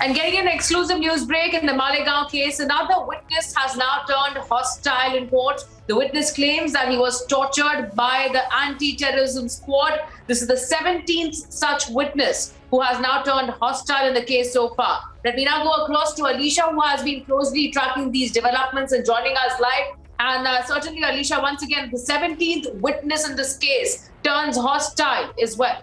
And getting an exclusive news break in the Malegaon case, another witness has now turned hostile in court. The witness claims that he was tortured by the anti-terrorism squad. This is the 17th such witness who has now turned hostile in the case so far. Let me now go across to Alicia, who has been closely tracking these developments and joining us live. And certainly, Alicia, once again, the 17th witness in this case turns hostile as well.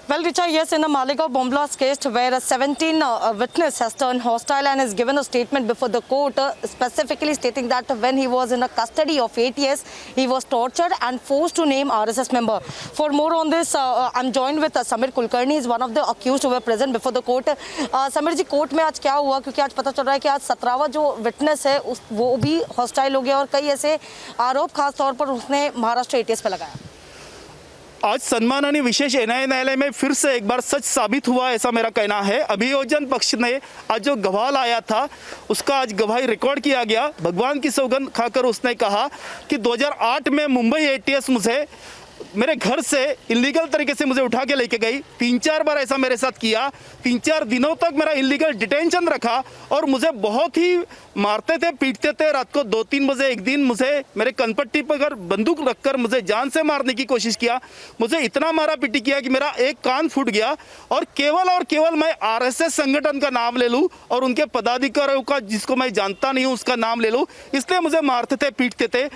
Well, Richa, yes, in the Malegaon bomb blast case where a 17 witness has turned hostile and has given a statement before the court, specifically stating that when he was in the custody of ATS, he was tortured and forced to name RSS member. For more on this, I'm joined with Samir Kulkarni. He's one of the accused who were present before the court. Samir ji, court में आज क्या हुआ? क्योंकि आज पता चल रहा है कि आज 17वां जो विटनेस है वो भी हॉस्टाइल हो गया और कई ऐसे आरोप खास तौर पर उसने महाराष्ट्र ATS पे लगाया। आज सम्माननीय विशेष NIA न्यायालय में फिर से एक बार सच साबित हुआ, ऐसा मेरा कहना है। अभियोजन पक्ष ने आज जो गवाह लाया था उसका आज गवाही रिकॉर्ड किया गया। भगवान की सौगंध खाकर उसने कहा कि 2008 में मुंबई ATS मुझे मेरे घर से इलीगल तरीके से मुझे उठा के लेके गई। 3-4 बार ऐसा मेरे साथ किया। 3-4 दिनों तक मेरा इलीगल डिटेंशन रखा और मुझे बहुत ही मारते थे, पीटते थे। रात को 2-3 बजे एक दिन मुझे मेरे कनपट्टी पर बंदूक रखकर मुझे जान से मारने की कोशिश किया। मुझे इतना मारा पीटी किया कि मेरा एक कान फूट गया। और केवल मैं RSS संगठन का नाम ले लूँ और उनके पदाधिकारियों का, जिसको मैं जानता नहीं हूँ, उसका नाम ले लूँ, इसलिए मुझे मारते थे, पीटते थे।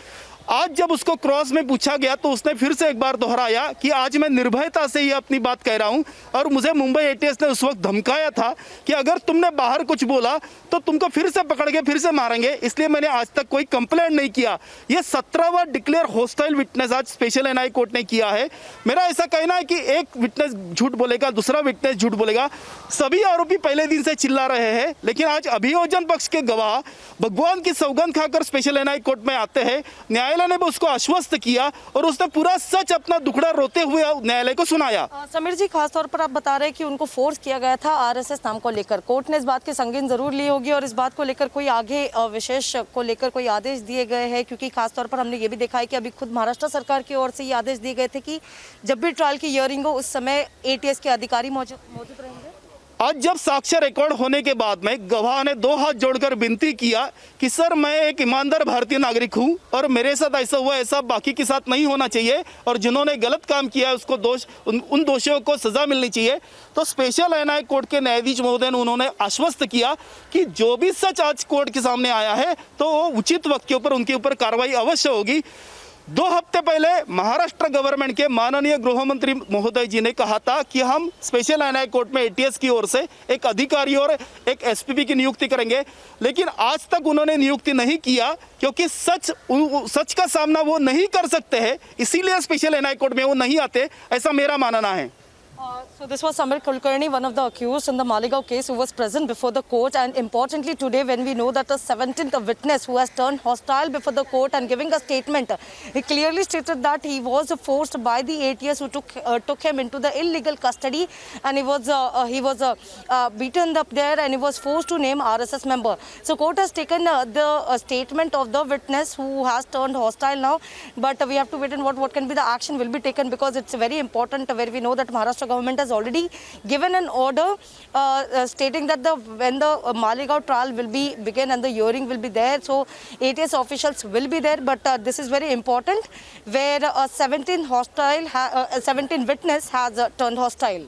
आज जब उसको क्रॉस में पूछा गया तो उसने फिर से एक बार दोहराया कि आज मैं निर्भयता से ये अपनी बात कह रहा हूं और मुझे मुंबई ATS ने उस वक्त धमकाया था कि अगर तुमने बाहर कुछ बोला तो तुमको फिर से पकड़ के फिर से मारेंगे, इसलिए मैंने आज तक कोई कंप्लेंट नहीं किया। ये 17वां डिक्लेयर हॉस्टाइल विटनेस आज स्पेशल NIA कोर्ट ने किया है। मेरा ऐसा कहना है कि एक विटनेस झूठ बोलेगा, दूसरा विटनेस झूठ बोलेगा। सभी आरोपी पहले दिन से चिल्ला रहे हैं, लेकिन आज अभियोजन पक्ष के गवाह भगवान की सौगंध खाकर स्पेशल NIA कोर्ट में आते हैं। न्यायालय ने भी उसको आश्वस्त किया और उसने पूरा सच अपना दुखड़ा रोते हुए न्यायालय को सुनाया। समीर जी, खास तौर पर आप बता रहे हैं कि उनको फोर्स किया गया था RSS नाम को लेकर। कोर्ट ने इस बात की संगीन जरूर ली होगी और इस बात को लेकर कोई आगे विशेष को लेकर कोई आदेश दिए गए हैं? क्योंकि खास तौर पर हमने ये भी देखा है कि अभी खुद महाराष्ट्र सरकार की ओर से ये आदेश दिए गए थे कि जब भी ट्रायल की हियरिंग हो उस समय ATS के अधिकारी मौजूद रहेंगे। आज जब साक्ष्य रिकॉर्ड होने के बाद में गवाह ने 2 हाथ जोड़कर विनती किया कि सर, मैं एक ईमानदार भारतीय नागरिक हूं और मेरे साथ ऐसा हुआ, ऐसा बाकी के साथ नहीं होना चाहिए और जिन्होंने गलत काम किया है उसको उन दोषियों को सजा मिलनी चाहिए। तो स्पेशल NIA कोर्ट के न्यायाधीश महोदय ने उन्होंने आश्वस्त किया कि जो भी सच आज कोर्ट के सामने आया है तो वो उचित वक्त के ऊपर उनके ऊपर कार्रवाई अवश्य होगी। 2 हफ्ते पहले महाराष्ट्र गवर्नमेंट के माननीय गृह मंत्री महोदय जी ने कहा था कि हम स्पेशल NIA कोर्ट में ATS की ओर से एक अधिकारी और एक SPP की नियुक्ति करेंगे, लेकिन आज तक उन्होंने नियुक्ति नहीं किया क्योंकि सच का सामना वो नहीं कर सकते हैं, इसीलिए स्पेशल NIA कोर्ट में वो नहीं आते, ऐसा मेरा मानना है। So this was Samir Kulkarni, one of the accused in the Malegaon case, who was present before the court. And importantly today, when we know that the 17th witness who has turned hostile before the court and giving a statement, he clearly stated that he was forced by the ATS who took him into the illegal custody, and he was beaten up there and he was forced to name RSS member. So court has taken the statement of the witness who has turned hostile now, but we have to wait and what can be the action will be taken, because it's very important where we know that Maharashtra government has already given an order stating that when the Malegaon trial will be begin and the hearing will be there, so ATS officials will be there. But this is very important, where 17 witness has turned hostile.